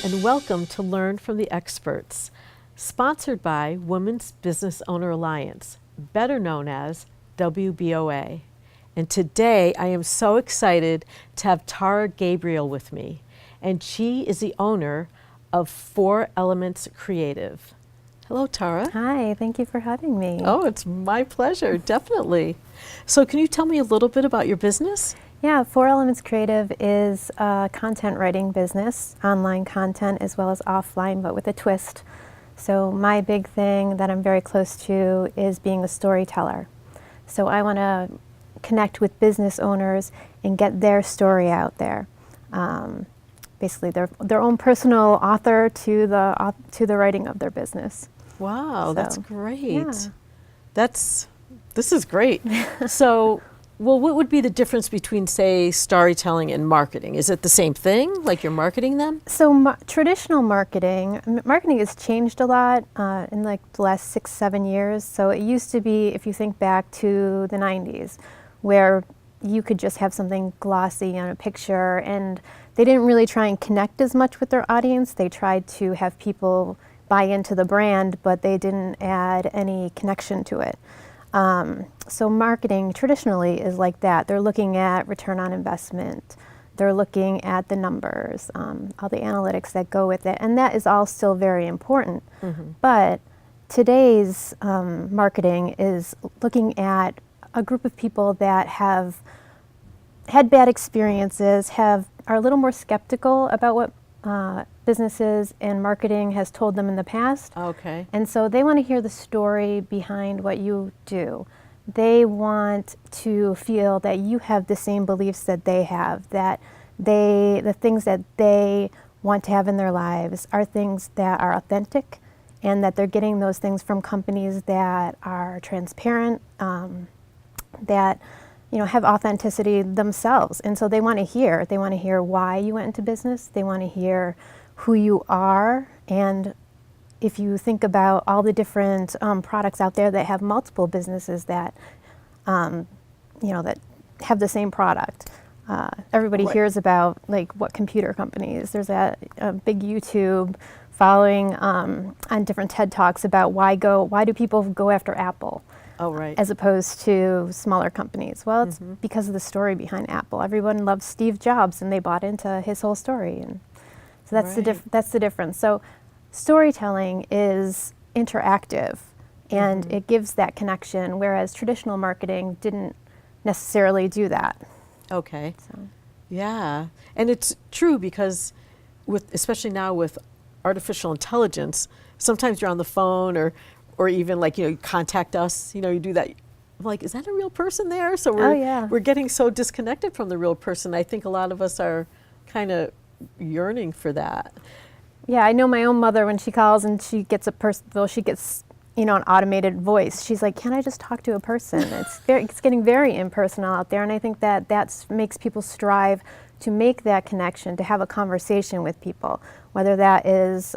and welcome to Learn from the Experts, sponsored by Women's Business Owner Alliance, better known as WBOA. And today I am so excited to have Tara Gabriel with me, and she is the owner of 4 Elements Creative. Hello, Tara. Hi, thank you for having me. Oh, it's my pleasure, definitely. So can you tell me a little bit about your business? Yeah, 4 Elements Creative is a content writing business, online content as well as offline, but with a twist. So my big thing that I'm very close to is being a storyteller. So I want to connect with business owners and get their story out there. Basically, their own personal author to the writing of their business. Wow, So, that's great. yeah. This is great. So, well, what would be the difference between, say, storytelling and marketing? Is it the same thing, like you're marketing them? So traditional marketing has changed a lot in like the last 6-7 years. So it used to be, if you think back to the 90s, where you could just have something glossy on a picture, and they didn't really try and connect as much with their audience. They tried to have people buy into the brand, but they didn't add any connection to it. So marketing traditionally is like that. They're looking at return on investment. They're looking at the numbers, all the analytics that go with it. And that is all still very important. Mm-hmm. But today's marketing is looking at a group of people that have had bad experiences, are a little more skeptical about what businesses and marketing has told them in the past. Okay. And so they want to hear the story behind what you do. They want to feel that you have the same beliefs that they have, that the things that they want to have in their lives are things that are authentic, and that they're getting those things from companies that are transparent, that have authenticity themselves. And so they want to hear why you went into business. They want to hear who you are. And if you think about all the different products out there that have multiple businesses that, that have the same product, everybody Right. hears about like what computer companies. There's a big YouTube following on different TED Talks about why do people go after Apple? Oh, right. As opposed to smaller companies. Well, it's because of the story behind Apple. Everyone loves Steve Jobs, and they bought into his whole story, and so that's the difference. So, storytelling is interactive, and it gives that connection, whereas traditional marketing didn't necessarily do that. Okay. So. Yeah. And it's true because especially now with artificial intelligence, sometimes you're on the phone or even like, you contact us, you do that. I'm like, is that a real person there? So we're getting so disconnected from the real person. I think a lot of us are kind of yearning for that. Yeah, I know my own mother when she calls and she gets an automated voice. She's like, can I just talk to a person? It's getting very impersonal out there, and I think that makes people strive to make that connection, to have a conversation with people, whether that is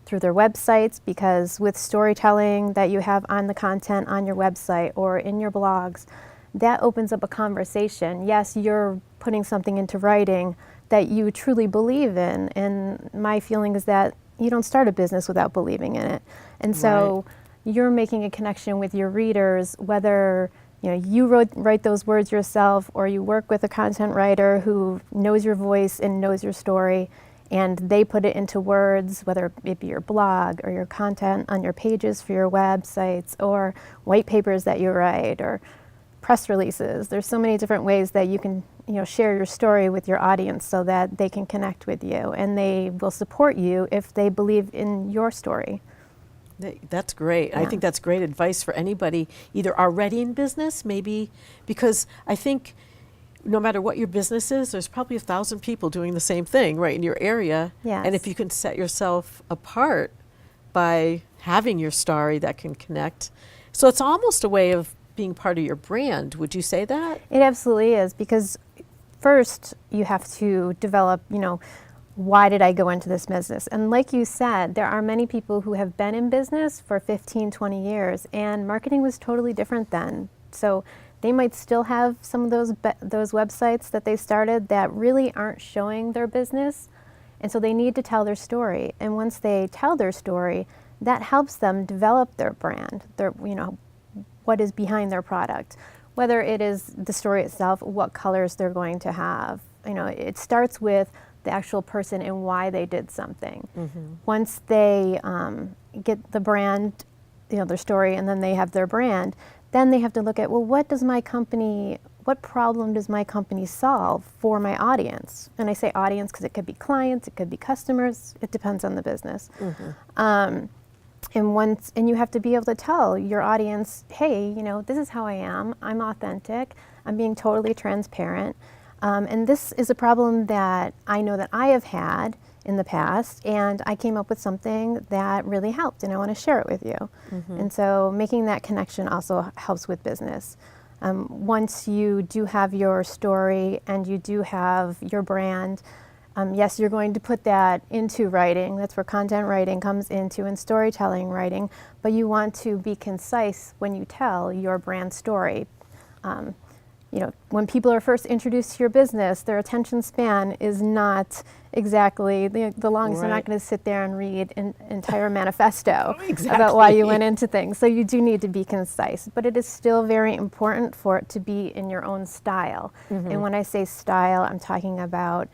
through their websites, because with storytelling that you have on the content on your website or in your blogs, that opens up a conversation. Yes, you're putting something into writing that you truly believe in, and my feeling is that you don't start a business without believing in it. And so you're making a connection with your readers, whether you write those words yourself or you work with a content writer who knows your voice and knows your story, and they put it into words, whether it be your blog or your content on your pages for your websites or white papers that you write or press releases. There's so many different ways that you can share your story with your audience so that they can connect with you, and they will support you if they believe in your story. That's great. Yeah. I think that's great advice for anybody either already in business, maybe, because I think no matter what your business is, there's probably 1,000 people doing the same thing right in your area. Yes. And if you can set yourself apart by having your story that can connect. So it's almost a way of being part of your brand. Would you say that? It absolutely is, because first you have to develop, why did I go into this business? And like you said, there are many people who have been in business for 15, 20 years, and marketing was totally different then. So they might still have some of those websites that they started that really aren't showing their business. And so they need to tell their story. And once they tell their story, that helps them develop their brand, their, what is behind their product. Whether it is the story itself, what colors they're going to have. It starts with the actual person and why they did something. Once they get the brand, their story, and then they have their brand, then they have to look at, well, what problem does my company solve for my audience? And I say audience because it could be clients, it could be customers, it depends on the business. And you have to be able to tell your audience, hey, this is how I am, I'm authentic, I'm being totally transparent, and this is a problem that I know that I have had in the past, and I came up with something that really helped, and I want to share it with you. And so making that connection also helps with business. Once you do have your story and you do have your brand, yes, you're going to put that into writing. That's where content writing comes into, and storytelling writing. But you want to be concise when you tell your brand story. When people are first introduced to your business, their attention span is not exactly the longest. They're not going to sit there and read an entire manifesto about why you went into things. So you do need to be concise, but it is still very important for it to be in your own style. And when I say style, I'm talking about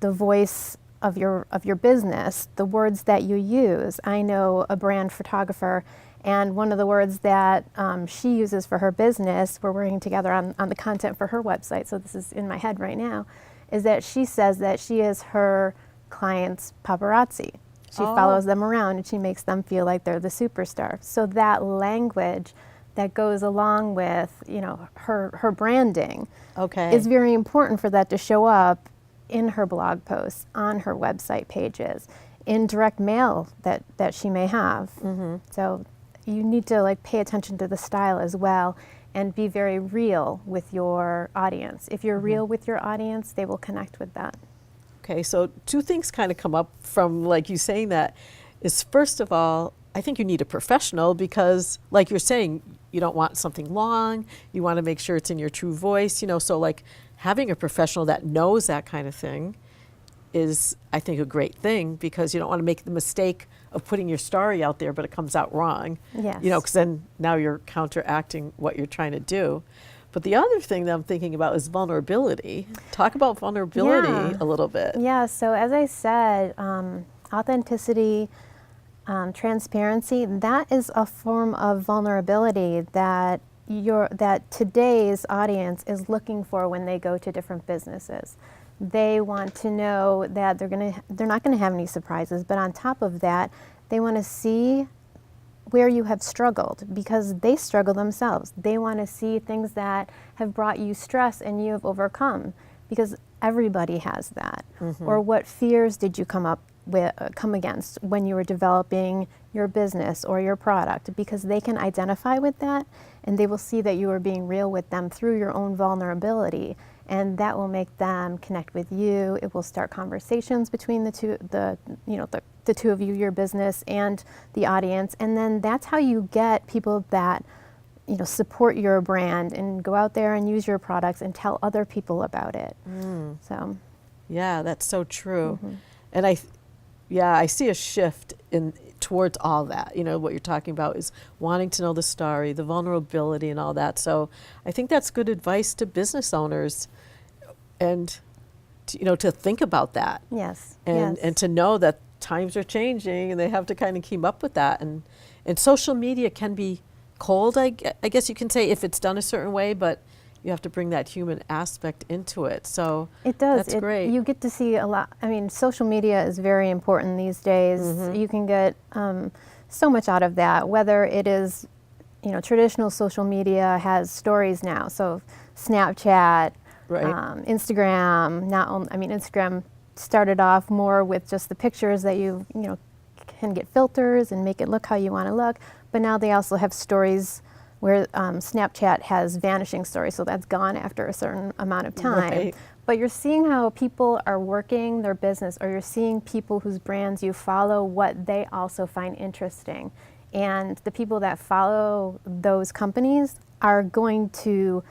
the voice of your business, the words that you use. I know a brand photographer, and one of the words that she uses for her business, we're working together on the content for her website, so this is in my head right now, is that she says that she is her client's paparazzi. She follows them around and she makes them feel like they're the superstar. So that language that goes along with her branding is very important for that to show up in her blog posts, on her website pages, in direct mail that she may have. So you need to pay attention to the style as well and be very real with your audience. If you're real with your audience, they will connect with that. Okay, so two things kind of come up from you saying that is, first of all, I think you need a professional because, like you're saying, you don't want something long, you want to make sure it's in your true voice, so having a professional that knows that kind of thing is, I think, a great thing, because you don't want to make the mistake of putting your story out there, but it comes out wrong. Yes. Because then now you're counteracting what you're trying to do. But the other thing that I'm thinking about is vulnerability. Talk about vulnerability a little bit. Yeah, so as I said, authenticity, transparency, that is a form of vulnerability that today's audience is looking for when they go to different businesses. They want to know that they're not going to have any surprises, but on top of that, they want to see where you have struggled, because they struggle themselves. They want to see things that have brought you stress and you have overcome, because everybody has that. Or what fears did you come against when you were developing your business or your product, because they can identify with that and they will see that you are being real with them through your own vulnerability, and that will make them connect with you. It will start conversations between the two of you, your business and the audience, and then that's how you get people that support your brand and go out there and use your products and tell other people about it. So yeah, that's so true. And I see a shift towards all that. What you're talking about is wanting to know the story, the vulnerability and all that. So I think that's good advice to business owners, and to think about that. Yes. And to know that times are changing and they have to kind of keep up with that. And social media can be cold, I guess you can say, if it's done a certain way, but you have to bring that human aspect into it. So it does. That's great. You get to see a lot. I mean, social media is very important these days. You can get so much out of that, whether it is, traditional social media has stories now. So Snapchat, Instagram, Instagram started off more with just the pictures that you can get filters and make it look how you want to look. But now they also have stories where Snapchat has vanishing stories, so that's gone after a certain amount of time. But you're seeing how people are working their business, or you're seeing people whose brands you follow, what they also find interesting. And the people that follow those companies are going to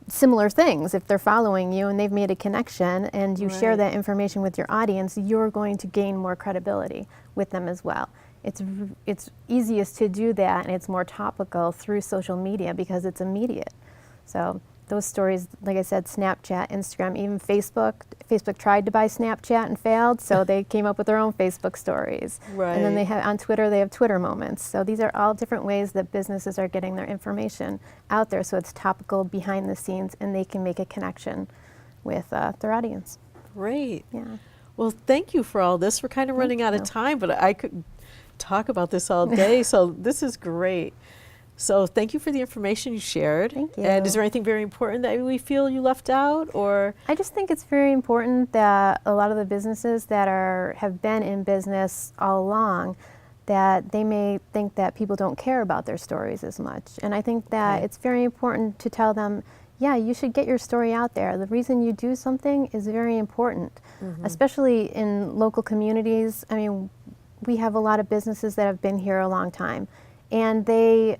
similar things. If they're following you and they've made a connection and you share Right. that information with your audience, you're going to gain more credibility with them as well. It's easiest to do that, and it's more topical through social media because it's immediate. So those stories, like I said, Snapchat, Instagram, even Facebook. Facebook tried to buy Snapchat and failed, so they came up with their own Facebook stories. Right. And then they have on Twitter, they have Twitter moments. So these are all different ways that businesses are getting their information out there, so it's topical, behind the scenes, and they can make a connection with their audience. Great. Yeah. Well, thank you for all this. We're kind of running out of time, but I could talk about this all day, so this is great. So thank you for the information you shared. Thank you. And is there anything very important that we feel you left out, or? I just think it's very important that a lot of the businesses that have been in business all along, that they may think that people don't care about their stories as much. And I think that it's very important to tell them, yeah, you should get your story out there. The reason you do something is very important, especially in local communities. I mean, we have a lot of businesses that have been here a long time, and they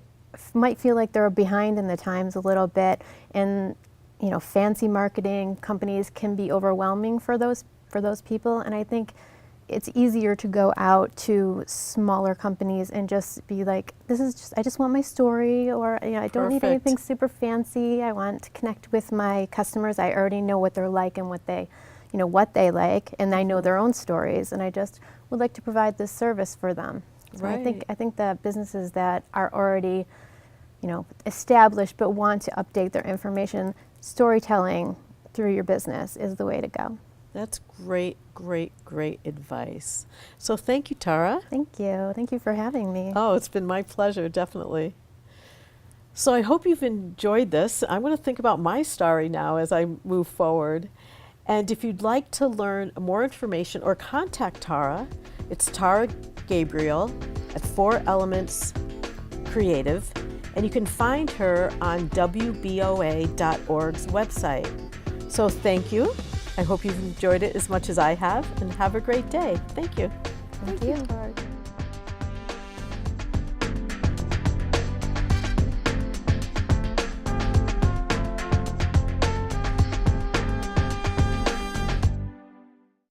might feel like they're behind in the times a little bit, and fancy marketing companies can be overwhelming for those people. And I think it's easier to go out to smaller companies and just be like, I just want my story, or I don't need anything super fancy. I want to connect with my customers. I already know what they're like and what they like, and I know their own stories, and I just would like to provide this service for them. So Right. I think that businesses that are already, established but want to update their information, storytelling through your business is the way to go. That's great, great, great advice. So thank you, Tara. Thank you. Thank you for having me. Oh, it's been my pleasure, definitely. So I hope you've enjoyed this. I'm going to think about my story now as I move forward. And if you'd like to learn more information or contact Tara, it's Tara Gabriel at 4 Elements Creative, and you can find her on WBOA.org's website. So thank you. I hope you've enjoyed it as much as I have, and have a great day. Thank you. Thank you.